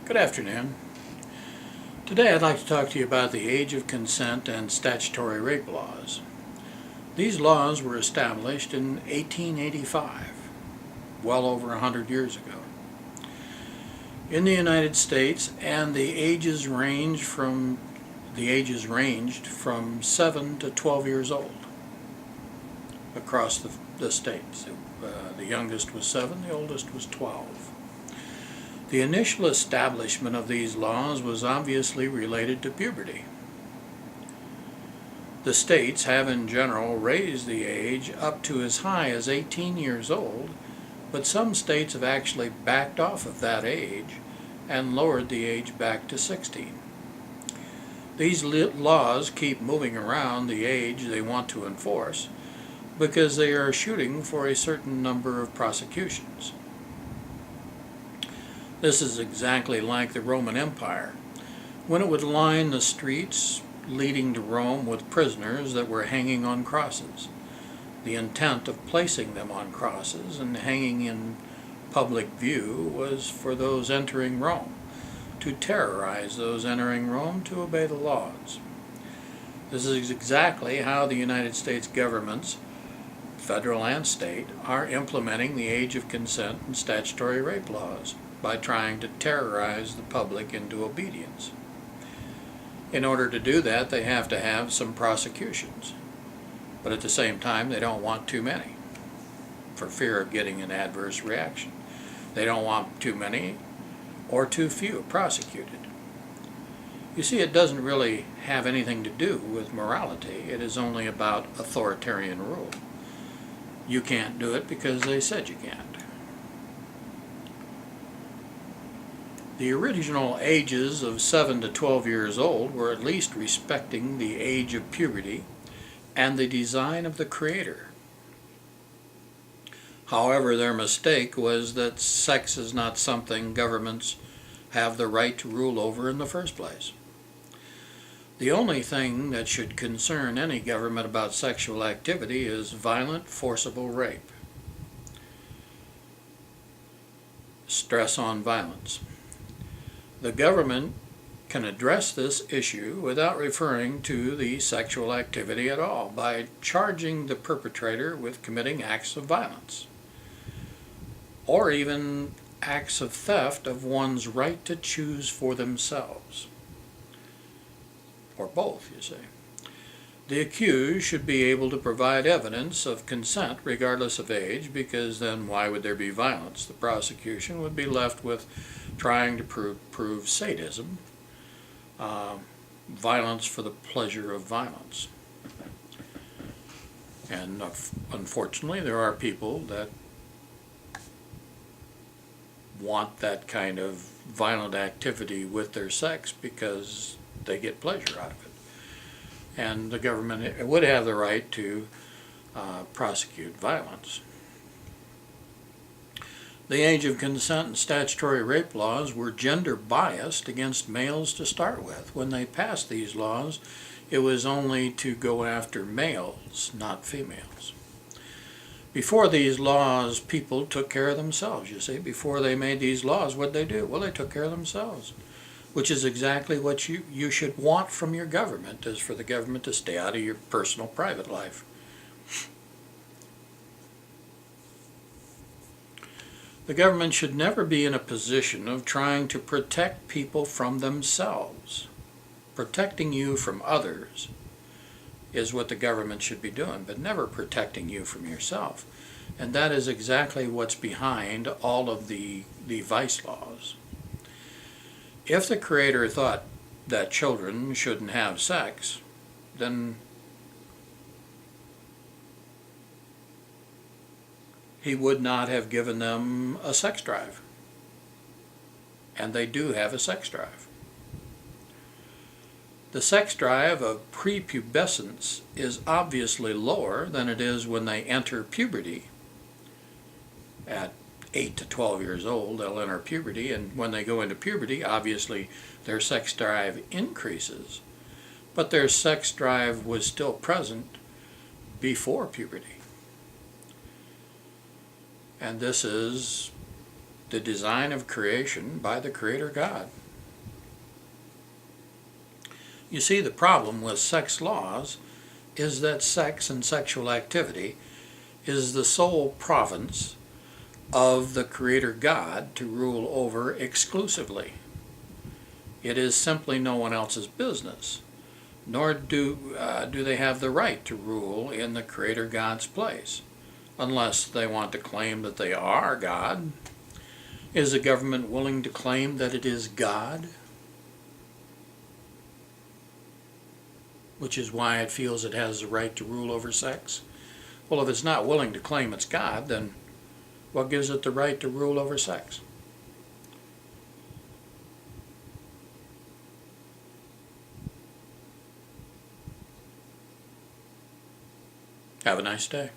Good afternoon. Today I'd like to talk to you about the age of consent and statutory rape laws. These laws were established in 1885, well over 100 years ago. In the United States, and the ages ranged from 7 to 12 years old across the states. The youngest was 7, the oldest was 12. The initial establishment of these laws was obviously related to puberty. The states have in general raised the age up to as high as 18 years old, but some states have actually backed off of that age and lowered the age back to 16. These laws keep moving around the age they want to enforce because they are shooting for a certain number of prosecutions. This is exactly like the Roman Empire, when it would line the streets leading to Rome with prisoners that were hanging on crosses. The intent of placing them on crosses and hanging in public view was for those entering Rome, to terrorize those entering Rome to obey the laws. This is exactly how the United States governments, federal and state, are implementing the age of consent and statutory rape laws, by trying to terrorize the public into obedience. In order to do that, they have to have some prosecutions, but at the same time they don't want too many for fear of getting an adverse reaction. They don't want too many or too few prosecuted. You see, it doesn't really have anything to do with morality. It is only about authoritarian rule. You can't do it because they said you can't. The original ages of 7 to 12 years old were at least respecting the age of puberty and the design of the Creator. However, their mistake was that sex is not something governments have the right to rule over in the first place. The only thing that should concern any government about sexual activity is violent, forcible rape. Stress on violence. The government can address this issue without referring to the sexual activity at all by charging the perpetrator with committing acts of violence or even acts of theft of one's right to choose for themselves, or both, you see. The accused should be able to provide evidence of consent regardless of age, because then why would there be violence? The prosecution would be left with trying to prove sadism, violence for the pleasure of violence. And unfortunately, there are people that want that kind of violent activity with their sex because they get pleasure out of it. And the government would have the right to prosecute violence. The age of consent and statutory rape laws were gender biased against males to start with. When they passed these laws, it was only to go after males, not females. Before these laws, people took care of themselves, you see. Before they made these laws, what did they do? Well, they took care of themselves, which is exactly what you should want from your government, is for the government to stay out of your personal, private life. The government should never be in a position of trying to protect people from themselves. Protecting you from others is what the government should be doing, but never protecting you from yourself. And that is exactly what's behind all of the vice laws. If the Creator thought that children shouldn't have sex, then He would not have given them a sex drive. And they do have a sex drive. The sex drive of prepubescence is obviously lower than it is when they enter puberty. At 8 to 12 years old, they'll enter puberty, and when they go into puberty, obviously their sex drive increases. But their sex drive was still present before puberty. And this is the design of creation by the Creator God. You see, the problem with sex laws is that sex and sexual activity is the sole province of the Creator God to rule over exclusively. It is simply no one else's business, nor do they have the right to rule in the Creator God's place, unless they want to claim that they are God. Is the government willing to claim that it is God? Which is why it feels it has the right to rule over sex? Well, if it's not willing to claim it's God, then what gives it the right to rule over sex? Have a nice day.